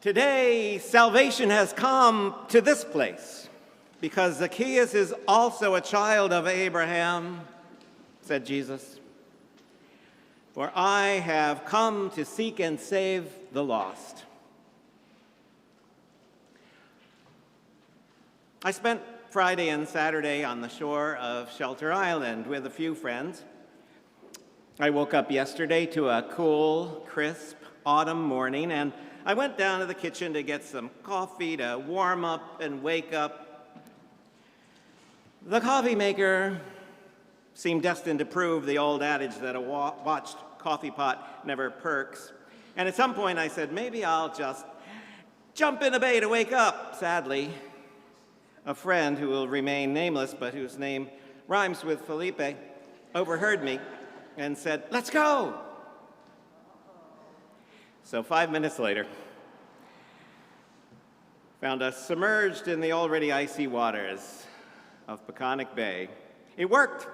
Today, salvation has come to this place because Zacchaeus is also a child of Abraham, said Jesus. For I have come to seek and save the lost. I spent Friday and Saturday on the shore of Shelter Island with a few friends. I woke up yesterday to a cool, crisp autumn morning, and I went down to the kitchen to get some coffee to warm up and wake up. The coffee maker seemed destined to prove the old adage that a watched coffee pot never perks. And at some point I said, maybe I'll just jump in the bay to wake up. Sadly, a friend who will remain nameless but whose name rhymes with Felipe overheard me and said, "Let's go." So 5 minutes later, found us submerged in the already icy waters of Peconic Bay. It worked.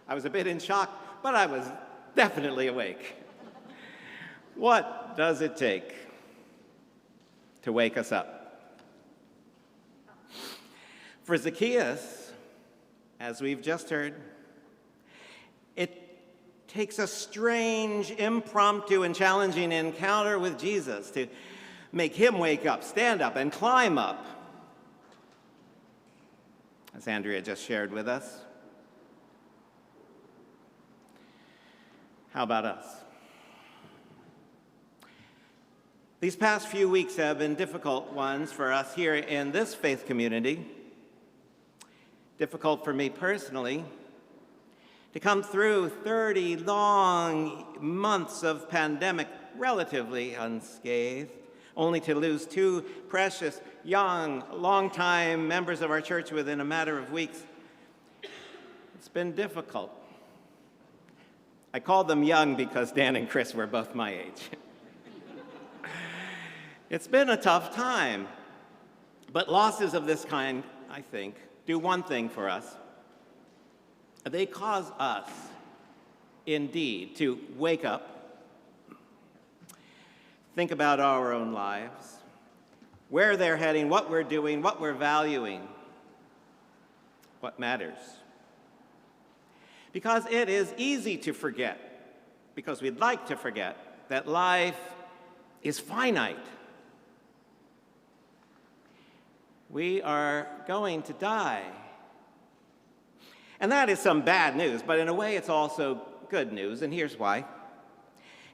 I was a bit in shock, but I was definitely awake. What does it take to wake us up? For Zacchaeus, as we've just heard, it takes a strange, impromptu, and challenging encounter with Jesus to make him wake up, stand up, and climb up, as Andrea just shared with us. How about us? These past few weeks have been difficult ones for us here in this faith community. Difficult for me personally to come through 30 long months of pandemic relatively unscathed, only to lose two precious, young, long-time members of our church within a matter of weeks. It's been difficult. I called them young because Dan and Chris were both my age. It's been a tough time, but losses of this kind, I think, do one thing for us. They cause us, indeed, to wake up, think about our own lives, where they're heading, what we're doing, what we're valuing, what matters. Because it is easy to forget, because we'd like to forget, that life is finite. We are going to die. And that is some bad news, but in a way it's also good news, and here's why.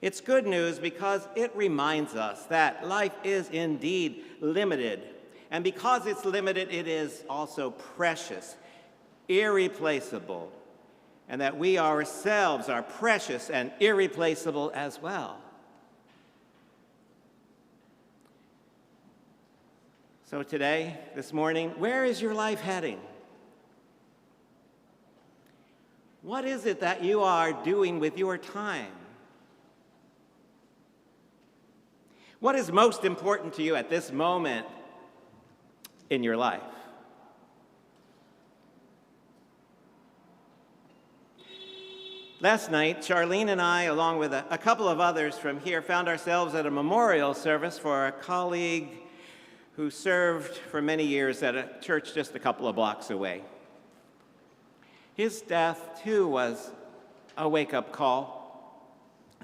It's good news because it reminds us that life is indeed limited, and because it's limited, it is also precious, irreplaceable, and that we ourselves are precious and irreplaceable as well. So today, this morning, where is your life heading? What is it that you are doing with your time? What is most important to you at this moment in your life? Last night, Charlene and I, along with a couple of others from here, found ourselves at a memorial service for a colleague who served for many years at a church just a couple of blocks away. His death, too, was a wake-up call.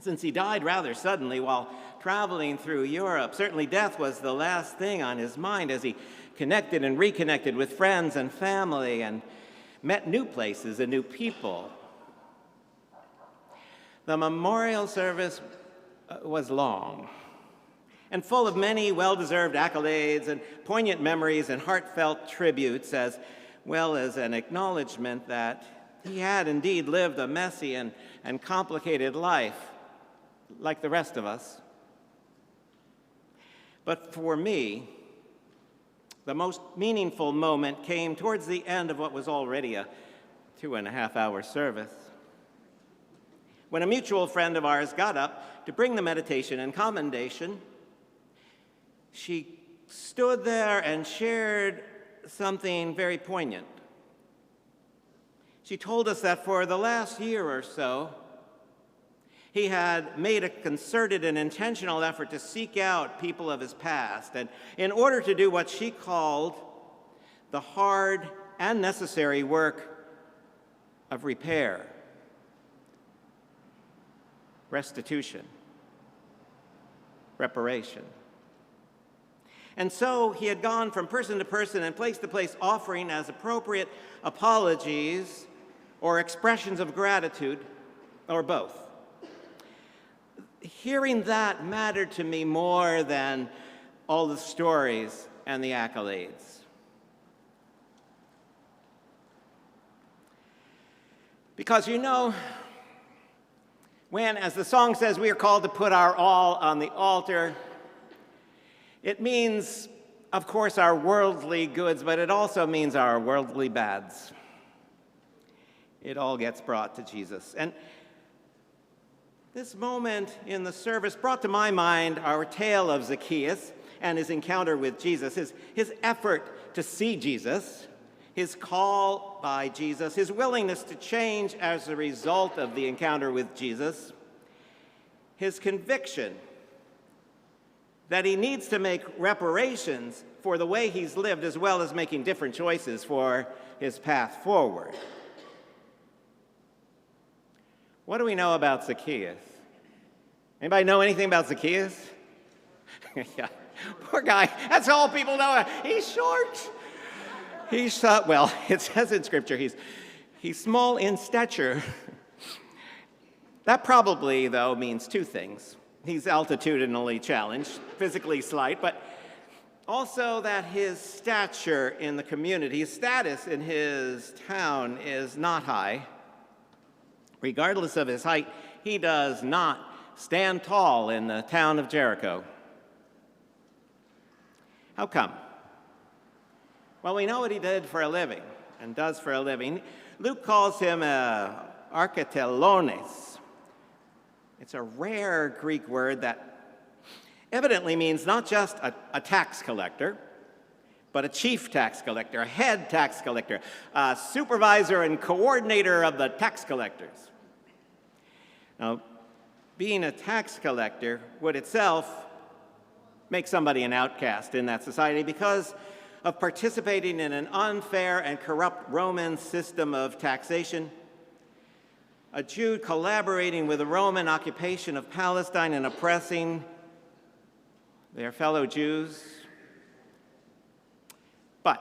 Since he died rather suddenly while traveling through Europe, certainly death was the last thing on his mind as he connected and reconnected with friends and family and met new places and new people. The memorial service was long and full of many well-deserved accolades and poignant memories and heartfelt tributes, as well as an acknowledgement that he had indeed lived a messy and complicated life, like the rest of us. But for me, the most meaningful moment came towards the end of what was already a 2.5-hour service, when a mutual friend of ours got up to bring the meditation and commendation. She stood there and shared something very poignant. She told us that for the last year or so, He had made a concerted and intentional effort to seek out people of his past, and in order to do what she called the hard and necessary work of repair, restitution, reparation. And so he had gone from person to person and place to place, offering as appropriate apologies or expressions of gratitude, or both. Hearing that mattered to me more than all the stories and the accolades. Because when, as the song says, we are called to put our all on the altar, it means, of course, our worldly goods, but it also means our worldly bads. It all gets brought to Jesus. And this moment in the service brought to my mind our tale of Zacchaeus and his encounter with Jesus, his effort to see Jesus, his call by Jesus, his willingness to change as a result of the encounter with Jesus, his conviction that he needs to make reparations for the way he's lived, as well as making different choices for his path forward. What do we know about Zacchaeus? Anybody know anything about Zacchaeus? Yeah, poor guy. That's all people know. He's short. Well, it says in Scripture he's small in stature. That probably, though, means two things. He's altitudinally challenged, physically slight, but also that his stature in the community, his status in his town is not high. Regardless of his height, he does not stand tall in the town of Jericho. How come? Well, we know what he did for a living and does for a living. Luke calls him arketelones. It's a rare Greek word that evidently means not just a tax collector, but a chief tax collector, a head tax collector, a supervisor and coordinator of the tax collectors. Now, being a tax collector would itself make somebody an outcast in that society because of participating in an unfair and corrupt Roman system of taxation. A Jew collaborating with the Roman occupation of Palestine and oppressing their fellow Jews. But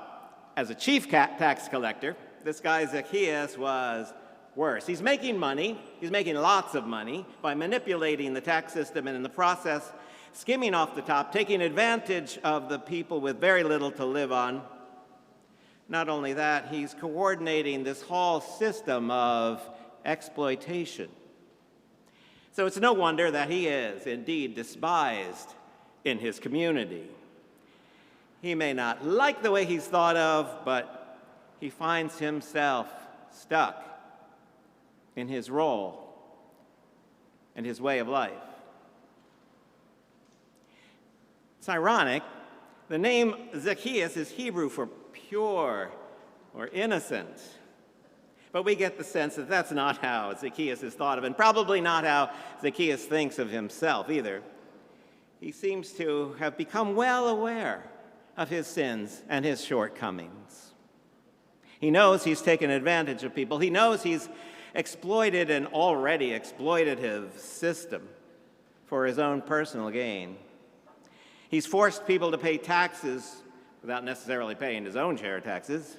as a chief tax collector, this guy Zacchaeus was worse. He's making money, he's making lots of money by manipulating the tax system and in the process skimming off the top, taking advantage of the people with very little to live on. Not only that, he's coordinating this whole system of exploitation. So it's no wonder that he is indeed despised in his community. He may not like the way he's thought of, but he finds himself stuck in his role and his way of life. It's ironic. The name Zacchaeus is Hebrew for pure or innocent. But we get the sense that that's not how Zacchaeus is thought of, and probably not how Zacchaeus thinks of himself either. He seems to have become well aware of his sins and his shortcomings. He knows he's taken advantage of people. He knows he's exploited an already exploitative system for his own personal gain. He's forced people to pay taxes without necessarily paying his own share of taxes.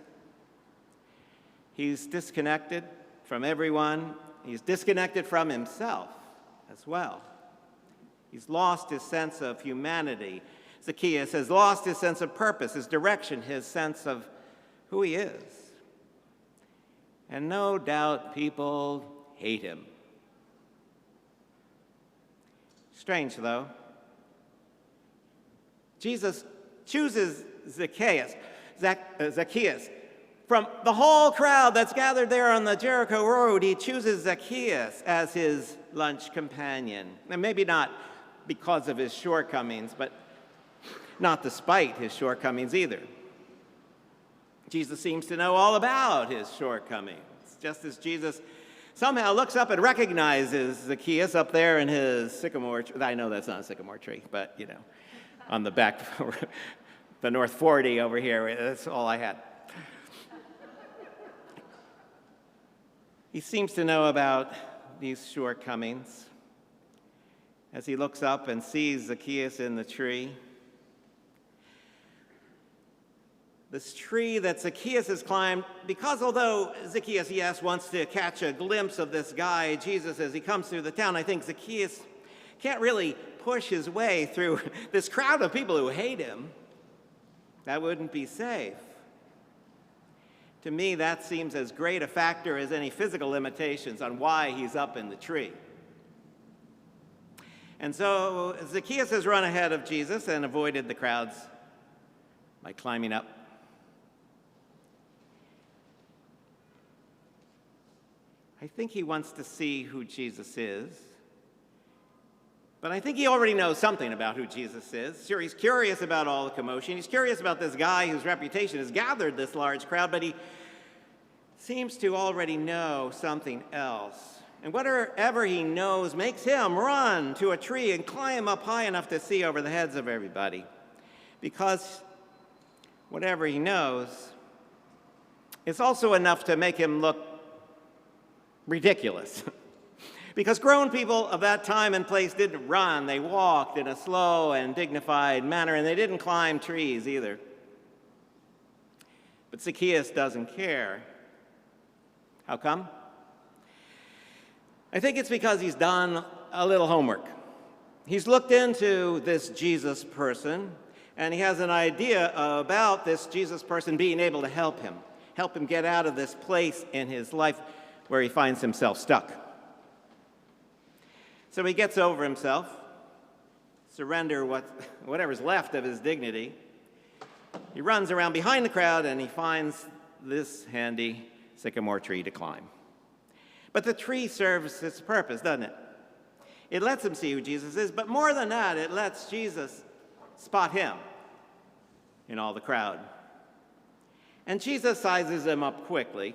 He's disconnected from everyone. He's disconnected from himself as well. He's lost his sense of humanity. Zacchaeus has lost his sense of purpose, his direction, his sense of who he is. And no doubt people hate him. Strange, though. Jesus chooses Zacchaeus from the whole crowd that's gathered there on the Jericho road. He chooses Zacchaeus as his lunch companion. And maybe not because of his shortcomings, but not despite his shortcomings either. Jesus seems to know all about his shortcomings, just as Jesus somehow looks up and recognizes Zacchaeus up there in his sycamore tree. I know that's not a sycamore tree, but, on the back, the North 40 over here, that's all I had. He seems to know about these shortcomings as he looks up and sees Zacchaeus in the tree. This tree that Zacchaeus has climbed, because although Zacchaeus, yes, wants to catch a glimpse of this guy, Jesus, as he comes through the town, I think Zacchaeus can't really push his way through this crowd of people who hate him. That wouldn't be safe. To me, that seems as great a factor as any physical limitations on why he's up in the tree. And so Zacchaeus has run ahead of Jesus and avoided the crowds by climbing up. I think he wants to see who Jesus is. But I think he already knows something about who Jesus is. Sure, he's curious about all the commotion. He's curious about this guy whose reputation has gathered this large crowd, but he seems to already know something else. And whatever he knows makes him run to a tree and climb up high enough to see over the heads of everybody. Because whatever he knows is also enough to make him look ridiculous. Because grown people of that time and place didn't run. They walked in a slow and dignified manner, and they didn't climb trees either. But Zacchaeus doesn't care. How come? I think it's because he's done a little homework. He's looked into this Jesus person, and he has an idea about this Jesus person being able to help him get out of this place in his life where he finds himself stuck. So he gets over himself, surrender whatever's left of his dignity. He runs around behind the crowd and he finds this handy sycamore tree to climb. But the tree serves its purpose, doesn't it? It lets him see who Jesus is, but more than that, it lets Jesus spot him in all the crowd. And Jesus sizes him up quickly.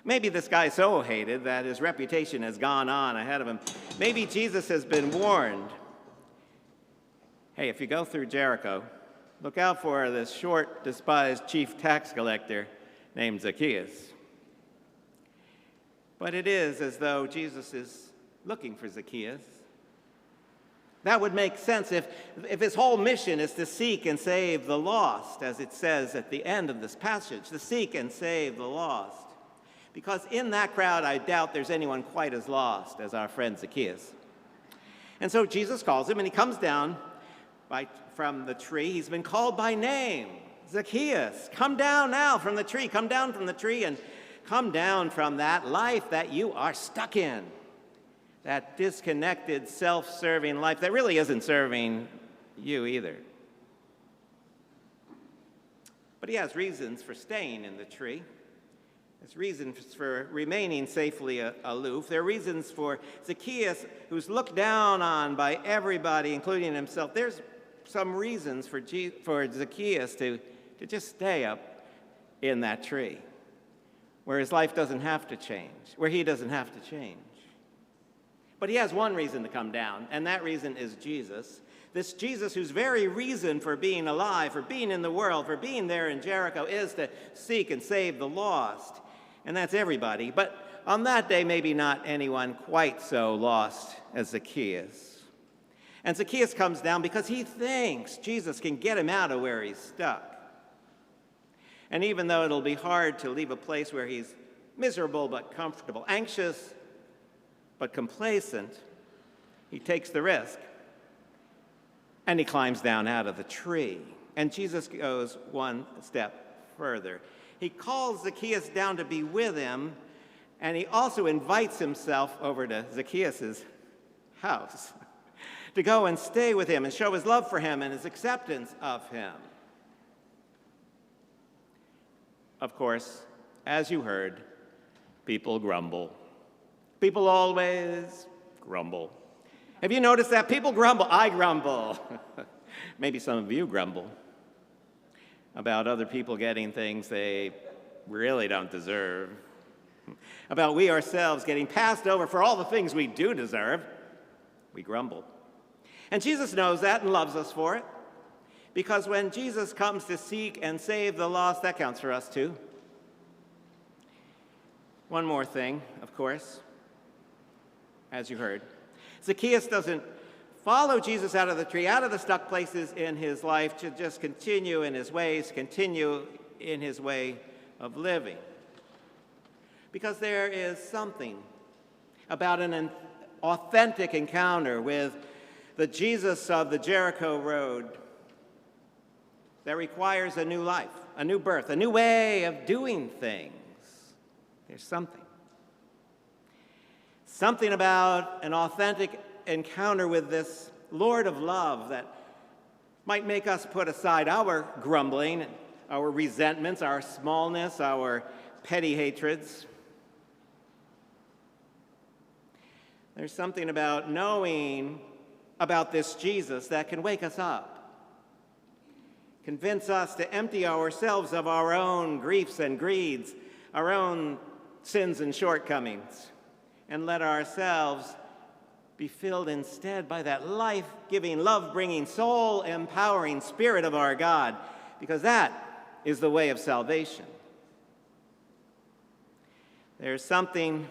Maybe this guy's so hated that his reputation has gone on ahead of him. Maybe Jesus has been warned. Hey, if you go through Jericho, look out for this short, despised chief tax collector named Zacchaeus. But it is as though Jesus is looking for Zacchaeus. That would make sense if his whole mission is to seek and save the lost, as it says at the end of this passage, to seek and save the lost. Because in that crowd, I doubt there's anyone quite as lost as our friend Zacchaeus. And so Jesus calls him, and he comes down from the tree. He's been called by name. Zacchaeus, come down now from the tree. Come down from the tree and come down from that life that you are stuck in. That disconnected, self-serving life that really isn't serving you either. But he has reasons for staying in the tree. There's reasons for remaining safely aloof. There are reasons for Zacchaeus, who's looked down on by everybody, including himself. There's some reasons for Zacchaeus to just stay up in that tree, where his life doesn't have to change, where he doesn't have to change. But he has one reason to come down, and that reason is Jesus. This Jesus whose very reason for being alive, for being in the world, for being there in Jericho is to seek and save the lost. And that's everybody. But on that day, maybe not anyone quite so lost as Zacchaeus. And Zacchaeus comes down because he thinks Jesus can get him out of where he's stuck. And even though it'll be hard to leave a place where he's miserable but comfortable, anxious but complacent, he takes the risk. And he climbs down out of the tree. And Jesus goes one step further. He calls Zacchaeus down to be with him, and he also invites himself over to Zacchaeus' house to go and stay with him and show his love for him and his acceptance of him. Of course, as you heard, people grumble. People always grumble. Have you noticed that? People grumble. I grumble. Maybe some of you grumble about other people getting things they really don't deserve. about we ourselves getting passed over for all the things we do deserve, we grumble. And Jesus knows that and loves us for it, because when Jesus comes to seek and save the lost, that counts for us too. One more thing, of course, as you heard. Zacchaeus doesn't follow Jesus out of the tree, out of the stuck places in his life, to just continue in his ways, continue in his way of living. Because there is something about an authentic encounter with the Jesus of the Jericho Road that requires a new life, a new birth, a new way of doing things. There's something about an authentic encounter with this Lord of love that might make us put aside our grumbling, our resentments, our smallness, our petty hatreds. There's something about knowing about this Jesus that can wake us up, convince us to empty ourselves of our own griefs and greeds, our own sins and shortcomings, and let ourselves be filled instead by that life-giving, love-bringing, soul-empowering Spirit of our God, because that is the way of salvation. There's something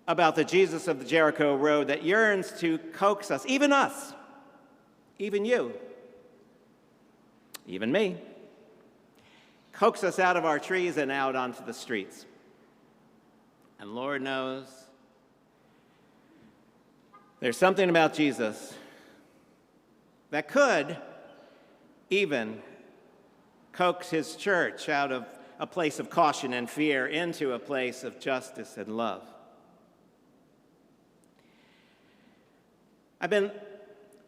about the Jesus of the Jericho Road that yearns to coax us, even you, even me, coax us out of our trees and out onto the streets. And Lord knows, there's something about Jesus that could even coax his church out of a place of caution and fear into a place of justice and love. I've been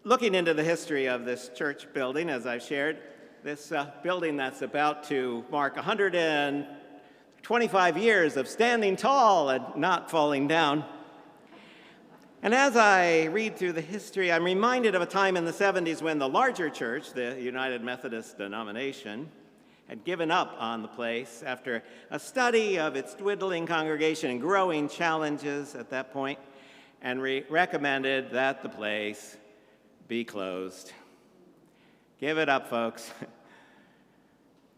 looking into the history of this church building, as I've shared, this building that's about to mark 125 years of standing tall and not falling down. And as I read through the history, I'm reminded of a time in the 70s when the larger church, the United Methodist denomination, had given up on the place after a study of its dwindling congregation and growing challenges at that point, and recommended that the place be closed. Give it up, folks.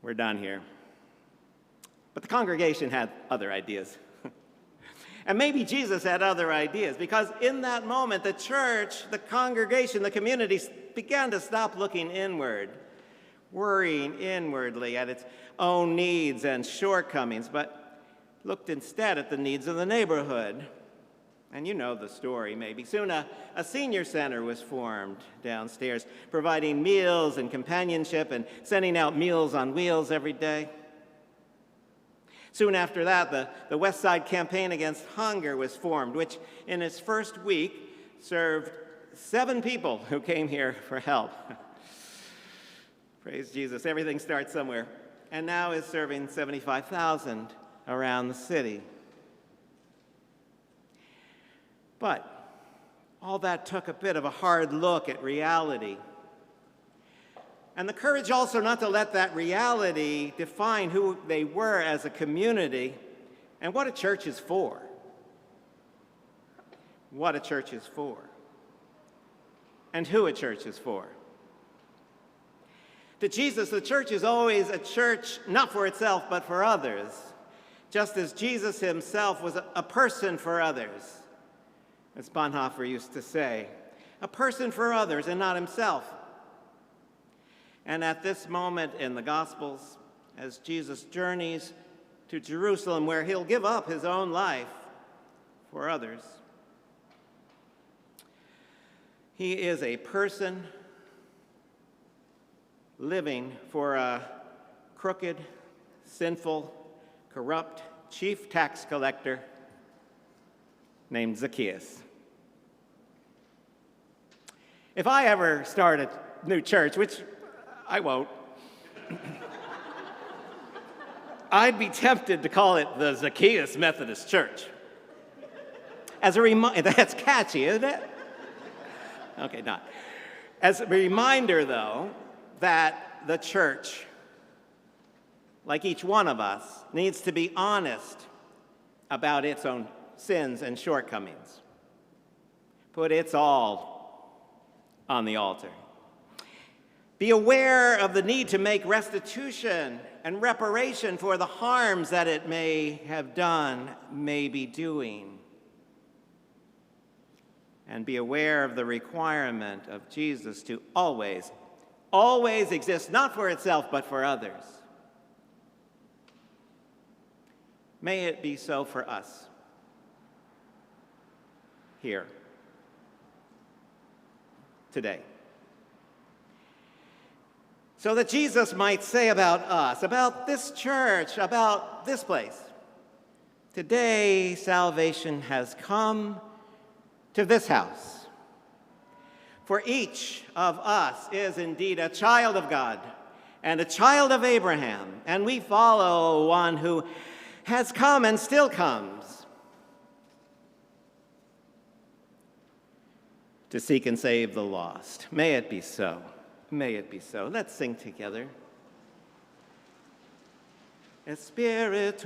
We're done here. But the congregation had other ideas. And maybe Jesus had other ideas, because in that moment, the church, the congregation, the community began to stop looking inward, worrying inwardly at its own needs and shortcomings, but looked instead at the needs of the neighborhood. And you know the story, maybe. Soon a senior center was formed downstairs, providing meals and companionship and sending out Meals on Wheels every day. Soon after that, the West Side Campaign Against Hunger was formed, which in its first week served 7 people who came here for help. Praise Jesus, everything starts somewhere. And now is serving 75,000 around the city. But all that took a bit of a hard look at reality. And the courage also not to let that reality define who they were as a community and what a church is for. What a church is for. And who a church is for. To Jesus, the church is always a church not for itself, but for others, just as Jesus himself was a person for others, as Bonhoeffer used to say, a person for others and not himself. And at this moment in the Gospels, as Jesus journeys to Jerusalem, where he'll give up his own life for others, he is a person living for a crooked, sinful, corrupt chief tax collector named Zacchaeus. If I ever start a new church, which I won't, I'd be tempted to call it the Zacchaeus Methodist Church. As a reminder, that's catchy, isn't it? Okay, not. As a reminder, though, that the church like each one of us, needs to be honest about its own sins and shortcomings. Put its all on the altar. Be aware of the need to make restitution and reparation for the harms that it may have done, may be doing. And be aware of the requirement of Jesus to always exist, not for itself, but for others. May it be so for us here today. So that Jesus might say about us, about this church, about this place, today salvation has come to this house. For each of us is indeed a child of God and a child of Abraham, and we follow one who has come and still comes to seek and save the lost. May it be so. May it be so. Let's sing together. Espiritu